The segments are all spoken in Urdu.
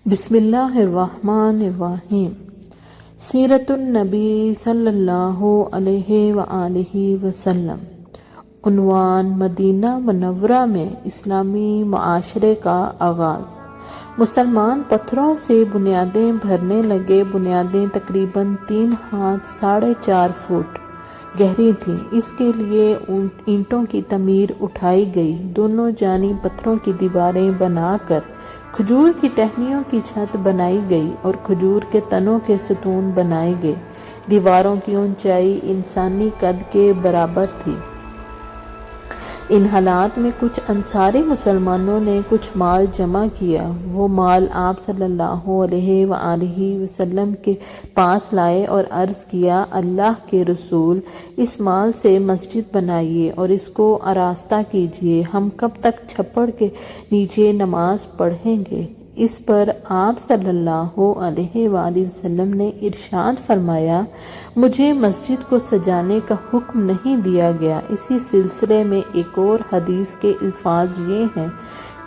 بسم اللہ الرحمن الرحیم۔ سیرت النبی صلی اللہ علیہ وآلہ وسلم۔ عنوان: مدینہ منورہ میں اسلامی معاشرے کا آغاز۔ مسلمان پتھروں سے بنیادیں بھرنے لگے۔ بنیادیں تقریباً 3 ہاتھ 4.5 فٹ گہری تھیں۔ اس کے لیے اینٹوں کی تعمیر اٹھائی گئی۔ دونوں جانب پتھروں کی دیواریں بنا کر کھجور کی ٹہنیوں کی چھت بنائی گئی اور کھجور کے تنوں کے ستون بنائے گئے۔ دیواروں کی اونچائی انسانی قد کے برابر تھی۔ ان حالات میں کچھ انصاری مسلمانوں نے کچھ مال جمع کیا۔ وہ مال آپ صلی اللہ علیہ وآلہ وسلم کے پاس لائے اور عرض کیا: اللہ کے رسول، اس مال سے مسجد بنائیے اور اس کو آراستہ کیجیے۔ ہم کب تک چھپڑ کے نیچے نماز پڑھیں گے؟ اس پر آپ صلی اللہ علیہ وآلہ وسلم نے ارشاد فرمایا: مجھے مسجد کو سجانے کا حکم نہیں دیا گیا۔ اسی سلسلے میں ایک اور حدیث کے الفاظ یہ ہیں: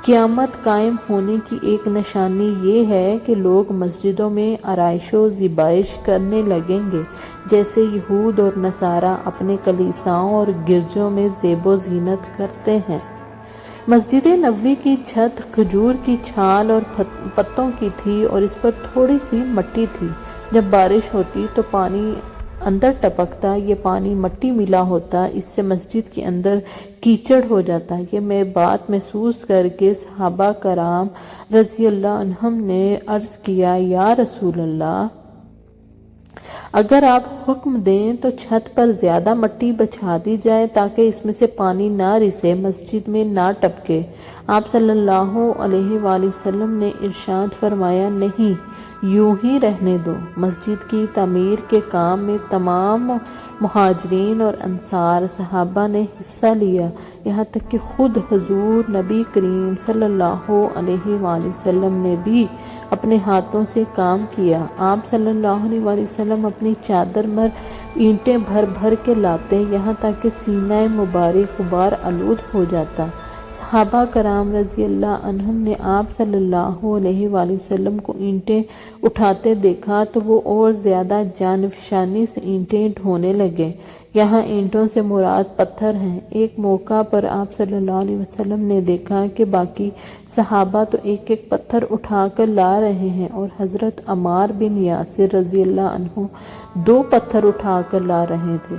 قیامت قائم ہونے کی ایک نشانی یہ ہے کہ لوگ مسجدوں میں آرائش و زیبائش کرنے لگیں گے، جیسے یہود اور نصارہ اپنے کلیساؤں اور گرجوں میں زیب و زینت کرتے ہیں۔ مسجد نبوی کی چھت کھجور کی چھال اور پتوں کی تھی اور اس پر تھوڑی سی مٹی تھی۔ جب بارش ہوتی تو پانی اندر ٹپکتا۔ یہ پانی مٹی ملا ہوتا، اس سے مسجد کے اندر کیچڑ ہو جاتا۔ یہ میں بات محسوس کر کے صحابہ کرام رضی اللہ عنہم نے عرض کیا: یا رسول اللہ، اگر آپ حکم دیں تو چھت پر زیادہ مٹی بچھا دی جائے تاکہ اس میں سے پانی نہ رسے، مسجد میں نہ ٹپکے۔ آپ صلی اللہ علیہ وآلہ وسلم نے ارشاد فرمایا: نہیں، یوں ہی رہنے دو۔ مسجد کی تعمیر کے کام میں تمام مہاجرین اور انصار صحابہ نے حصہ لیا، یہاں تک کہ خود حضور نبی کریم صلی اللہ علیہ وآلہ وسلم نے بھی اپنے ہاتھوں سے کام کیا۔ آپ صلی اللہ علیہ وآلہ وسلم اپنی چادر میں اینٹیں بھر بھر کے لاتے، یہاں تک کہ سینہ مبارک غبار آلود ہو جاتا۔ صحابہ کرام رضی اللہ عنہم نے آپ صلی اللہ علیہ وآلہ وسلم کو اینٹیں اٹھاتے دیکھا تو وہ اور زیادہ جانفشانی سے اینٹیں ڈھونے لگے۔ یہاں اینٹوں سے مراد پتھر ہیں۔ ایک موقع پر آپ صلی اللہ علیہ وسلم نے دیکھا کہ باقی صحابہ تو ایک ایک پتھر اٹھا کر لا رہے ہیں اور حضرت عمار بن یاسر رضی اللہ عنہ 2 پتھر اٹھا کر لا رہے تھے۔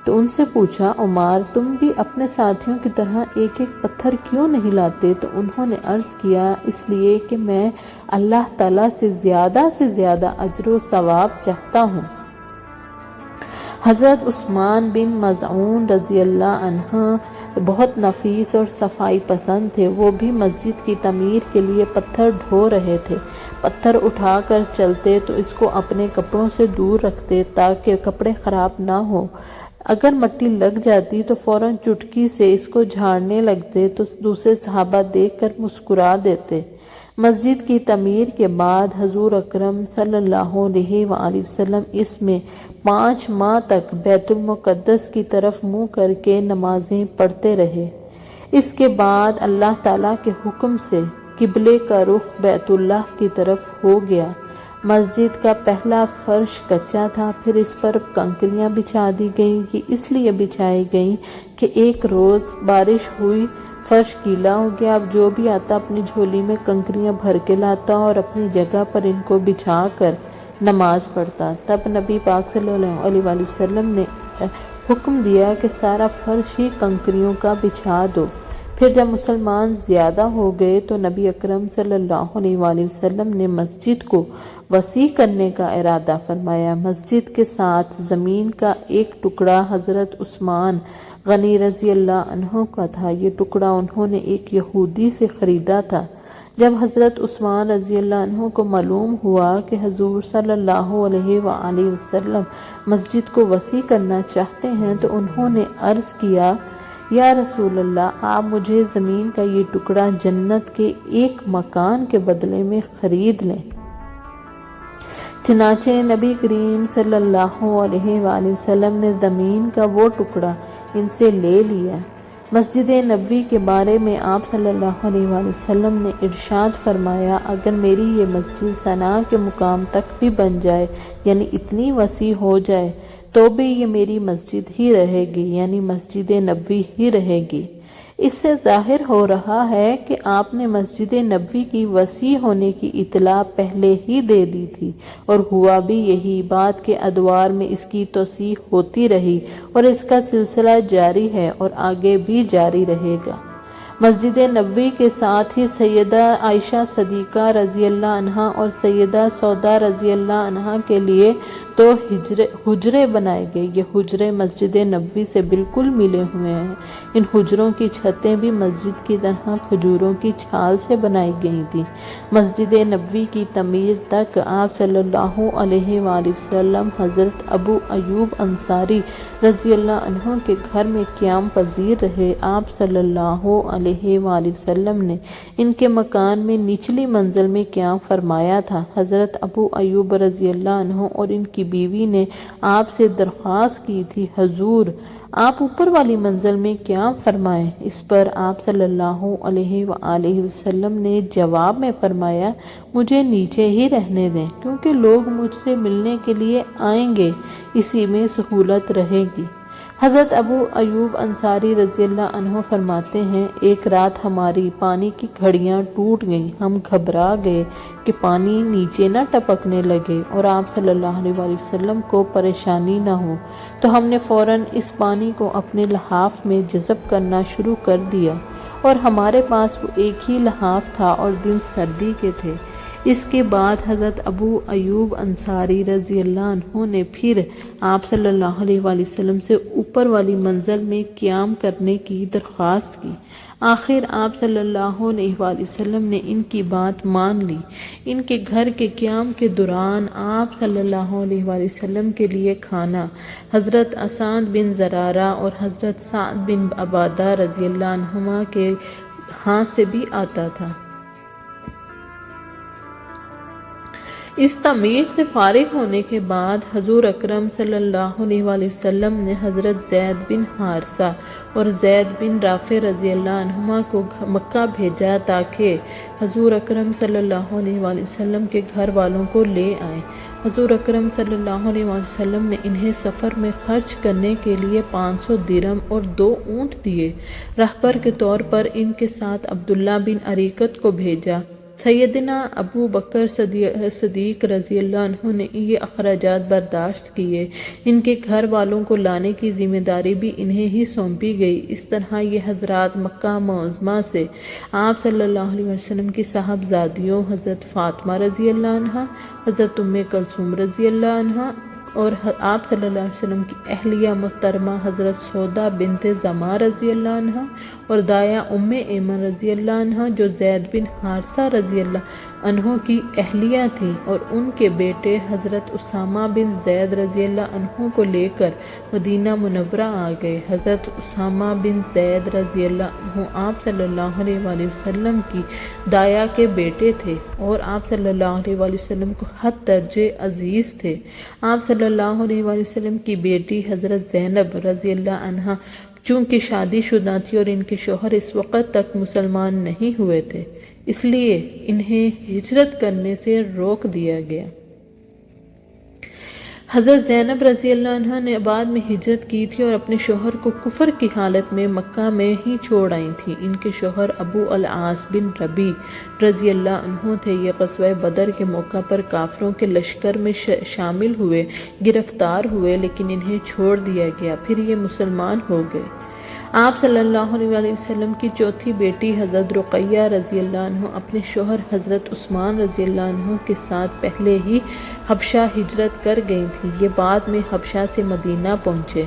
تو ان سے پوچھا: عمار، تم بھی اپنے ساتھیوں کی طرح ایک ایک پتھر کیوں نہیں لاتے؟ تو انہوں نے عرض کیا: اس لیے کہ میں اللہ تعالیٰ سے زیادہ اجر و ثواب چاہتا ہوں۔ حضرت عثمان بن مظعون رضی اللہ عنہ بہت نفیس اور صفائی پسند تھے۔ وہ بھی مسجد کی تعمیر کے لیے پتھر ڈھو رہے تھے۔ پتھر اٹھا کر چلتے تو اس کو اپنے کپڑوں سے دور رکھتے تاکہ کپڑے خراب نہ ہو۔ اگر مٹی لگ جاتی تو فوراً چٹکی سے اس کو جھاڑنے لگتے تو دوسرے صحابہ دیکھ کر مسکرا دیتے۔ مسجد کی تعمیر کے بعد حضور اکرم صلی اللہ علیہ وآلہ وسلم اس میں 5 ماہ تک بیت المقدس کی طرف منہ کر کے نمازیں پڑھتے رہے۔ اس کے بعد اللہ تعالیٰ کے حکم سے قبلے کا رخ بیت اللہ کی طرف ہو گیا۔ مسجد کا پہلا فرش کچا تھا، پھر اس پر کنکریاں بچھا دی گئیں۔ یہ اس لیے بچھائی گئیں کہ ایک روز بارش ہوئی، فرش گیلا ہو گیا۔ اب جو بھی آتا اپنی جھولی میں کنکریاں بھر کے لاتا اور اپنی جگہ پر ان کو بچھا کر نماز پڑھتا۔ تب نبی پاک صلی اللہ علیہ وآلہ وسلم نے حکم دیا کہ سارا فرش ہی کنکریوں کا بچھا دو۔ پھر جب مسلمان زیادہ ہو گئے تو نبی اکرم صلی اللہ علیہ وآلہ وسلم نے مسجد کو وسیع کرنے کا ارادہ فرمایا۔ مسجد کے ساتھ زمین کا ایک ٹکڑا حضرت عثمان غنی رضی اللہ عنہ کا تھا۔ یہ ٹکڑا انہوں نے ایک یہودی سے خریدا تھا۔ جب حضرت عثمان رضی اللہ عنہ کو معلوم ہوا کہ حضور صلی اللہ علیہ وآلہ وسلم مسجد کو وسیع کرنا چاہتے ہیں تو انہوں نے عرض کیا: یا رسول اللہ، آپ مجھے زمین کا یہ ٹکڑا جنت کے ایک مکان کے بدلے میں خرید لیں۔ چنانچہ نبی کریم صلی اللہ علیہ وآلہ وسلم نے زمین کا وہ ٹکڑا ان سے لے لیا۔ مسجد نبوی کے بارے میں آپ صلی اللہ علیہ وآلہ وسلم نے ارشاد فرمایا، اگر میری یہ مسجد صنعاء کے مقام تک بھی بن جائے، یعنی اتنی وسیع ہو جائے، تو بھی یہ میری مسجد ہی رہے گی، یعنی مسجد نبوی ہی رہے گی۔ اس سے ظاہر ہو رہا ہے کہ آپ نے مسجد نبوی کی وسیع ہونے کی اطلاع پہلے ہی دے دی تھی، اور ہوا بھی یہی، بعد کے ادوار میں اس کی توسیع ہوتی رہی اور اس کا سلسلہ جاری ہے اور آگے بھی جاری رہے گا۔ مسجد نبوی کے ساتھ ہی سیدہ عائشہ صدیقہ رضی اللہ عنہا اور سیدہ سودا رضی اللہ عنہا کے لیے دو حجرے بنائے گئے۔ یہ حجرے مسجد نبوی سے بالکل ملے ہوئے ہیں۔ ان حجروں کی چھتیں بھی مسجد کی طرح کھجوروں کی چھال سے بنائی گئی تھیں۔ مسجد نبوی کی تعمیر تک آپ صلی اللہ علیہ وآلہ وسلم حضرت ابو ایوب انصاری رضی اللہ عنہ کے گھر میں قیام پذیر رہے۔ آپ صلی اللہ علیہ وآلہ وسلم نے ان کے مکان میں نچلی منزل میں قیام فرمایا تھا۔ حضرت ابو ایوب رضی اللہ عنہ اور ان کی بیوی نے آپ سے درخواست کی تھی، حضور آپ اوپر والی منزل میں قیام فرمائیں۔ اس پر آپ صلی اللہ علیہ وآلہ وسلم نے جواب میں فرمایا، مجھے نیچے ہی رہنے دیں، کیونکہ لوگ مجھ سے ملنے کے لیے آئیں گے، اسی میں سہولت رہے گی۔ حضرت ابو ایوب انصاری رضی اللہ عنہ فرماتے ہیں، ایک رات ہماری پانی کی گھڑیاں ٹوٹ گئیں، ہم گھبرا گئے کہ پانی نیچے نہ ٹپکنے لگے اور آپ صلی اللہ علیہ وآلہ وسلم کو پریشانی نہ ہو، تو ہم نے فوراً اس پانی کو اپنے لحاف میں جذب کرنا شروع کر دیا، اور ہمارے پاس وہ ایک ہی لحاف تھا اور دن سردی کے تھے۔ اس کے بعد حضرت ابو ایوب انصاری رضی اللہ عنہ نے پھر آپ صلی اللہ علیہ وآلہ وسلم سے اوپر والی منزل میں قیام کرنے کی درخواست کی۔ آخر آپ صلی اللہ علیہ وآلہ وسلم نے ان کی بات مان لی۔ ان کے گھر کے قیام کے دوران آپ صلی اللہ علیہ وآلہ وسلم کے لیے کھانا حضرت اسعد بن زرارہ اور حضرت سعد بن عبادہ رضی اللہ عنہما کے ہاں سے بھی آتا تھا۔ اس تعمیر سے فارغ ہونے کے بعد حضور اکرم صلی اللہ علیہ وآلہ وسلم نے حضرت زید بن حارثہ اور زید بن رافع رضی اللہ عنہما کو مکہ بھیجا تاکہ حضور اکرم صلی اللہ علیہ وآلہ وسلم کے گھر والوں کو لے آئیں۔ حضور اکرم صلی اللہ علیہ وآلہ وسلم نے انہیں سفر میں خرچ کرنے کے لیے 500 درہم اور 2 اونٹ دیے۔ رہبر کے طور پر ان کے ساتھ عبداللہ بن اریکت کو بھیجا۔ سیدنا ابو بکر صدیق رضی اللہ عنہ نے یہ اخراجات برداشت کیے۔ ان کے گھر والوں کو لانے کی ذمہ داری بھی انہیں ہی سونپی گئی۔ اس طرح یہ حضرات مکہ معظمہ سے آپ صلی اللہ علیہ وسلم کی صاحبزادیوں حضرت فاطمہ رضی اللہ عنہا، حضرت ام کلثوم رضی اللہ عنہا اور آپ صلی اللہ علیہ وسلم کی اہلیہ محترمہ حضرت سودا بنت زمعہ رضی اللہ عنہا اور دایا ام ایمن رضی اللہ عنہا جو زید بن حارثہ رضی اللہ عنہ کی اہلیہ تھی، اور ان کے بیٹے حضرت اسامہ بن زید رضی اللہ عنہ کو لے کر مدینہ منورہ آ گئے۔ حضرت اسامہ بن زید رضی اللہ عنہ آپ صلی اللہ علیہ وآلہ وسلم کی دایا کے بیٹے تھے اور آپ صلی اللہ علیہ وآلہ وسلم کو حد درجے عزیز تھے۔ آپ صلی اللہ علیہ وآلہ وسلم کی بیٹی حضرت زینب رضی اللہ عنہا چونکہ شادی شدہ تھی اور ان کے شوہر اس وقت تک مسلمان نہیں ہوئے تھے، اس لیے انہیں ہجرت کرنے سے روک دیا گیا۔ حضرت زینب رضی اللہ عنہا نے بعد میں ہجرت کی تھی اور اپنے شوہر کو کفر کی حالت میں مکہ میں ہی چھوڑ آئی تھی۔ ان کے شوہر ابو العاص بن ربیع رضی اللہ عنہ تھے۔ یہ غزوہ بدر کے موقع پر کافروں کے لشکر میں شامل ہوئے، گرفتار ہوئے، لیکن انہیں چھوڑ دیا گیا، پھر یہ مسلمان ہو گئے۔ آپ صلی اللہ علیہ وآلہ وسلم کی چوتھی بیٹی حضرت رقیہ رضی اللہ عنہ اپنے شوہر حضرت عثمان رضی اللہ عنہ کے ساتھ پہلے ہی حبشہ ہجرت کر گئی تھی۔ یہ بعد میں حبشہ سے مدینہ پہنچے۔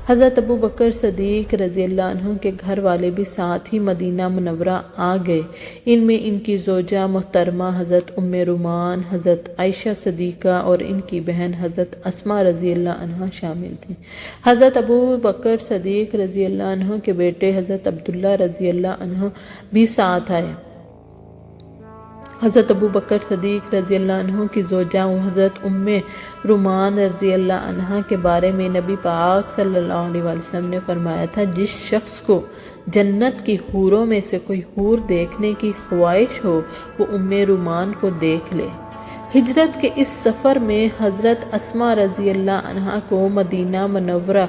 حضرت ابو بکر صدیق رضی اللہ عنہ کے گھر والے بھی ساتھ ہی مدینہ منورہ آ گئے۔ ان میں ان کی زوجہ محترمہ حضرت ام رومان، حضرت عائشہ صدیقہ اور ان کی بہن حضرت اسماء رضی اللہ عنہ شامل تھیں۔ حضرت ابو بکر صدیق رضی اللہ عنہ کے بیٹے حضرت عبداللہ رضی اللہ عنہ بھی ساتھ آئے۔ حضرت ابو بکر صدیق رضی اللہ عنہ کی زوجہ و حضرت ام رومان رضی اللہ عنہ کے بارے میں نبی پاک صلی اللہ علیہ وسلم نے فرمایا تھا، جس شخص کو جنت کی حوروں میں سے کوئی حور دیکھنے کی خواہش ہو وہ ام رومان کو دیکھ لے۔ ہجرت کے اس سفر میں حضرت اسماء رضی اللہ عنہ کو مدینہ منورہ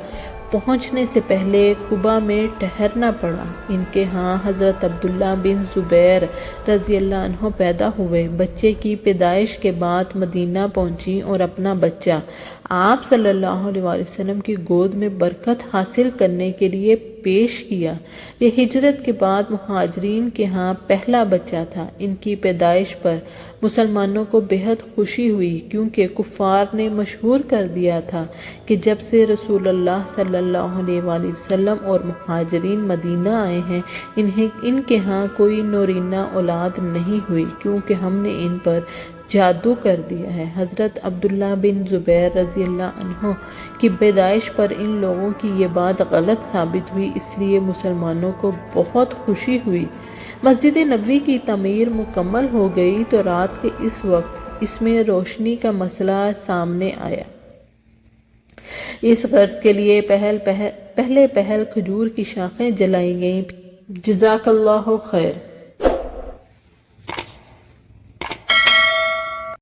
پہنچنے سے پہلے قباء میں ٹھہرنا پڑا۔ ان کے ہاں حضرت عبداللہ بن زبیر رضی اللہ عنہ پیدا ہوئے۔ بچے کی پیدائش کے بعد مدینہ پہنچی اور اپنا بچہ آپ صلی اللہ علیہ وسلم کی گود میں برکت حاصل کرنے کے لیے پیش کیا۔ یہ ہجرت کے بعد مہاجرین کے ہاں پہلا بچہ تھا۔ ان کی پیدائش پر مسلمانوں کو بہت خوشی ہوئی، کیونکہ کفار نے مشہور کر دیا تھا کہ جب سے رسول اللہ صلی اللہ علیہ وآلہ وسلم اور مہاجرین مدینہ آئے ہیں ان کے ہاں کوئی نورینہ اولاد نہیں ہوئی، کیونکہ ہم نے ان پر جادو کر دیا ہے۔ حضرت عبداللہ بن زبیر رضی اللہ عنہ کی پیدائش پر ان لوگوں کی یہ بات غلط ثابت ہوئی، اس لیے مسلمانوں کو بہت خوشی ہوئی۔ مسجد نبوی کی تعمیر مکمل ہو گئی تو رات کے اس وقت اس میں روشنی کا مسئلہ سامنے آیا۔ اس غرض کے لیے پہلے کھجور کی شاخیں جلائی گئیں۔ جزاک اللہ خیر۔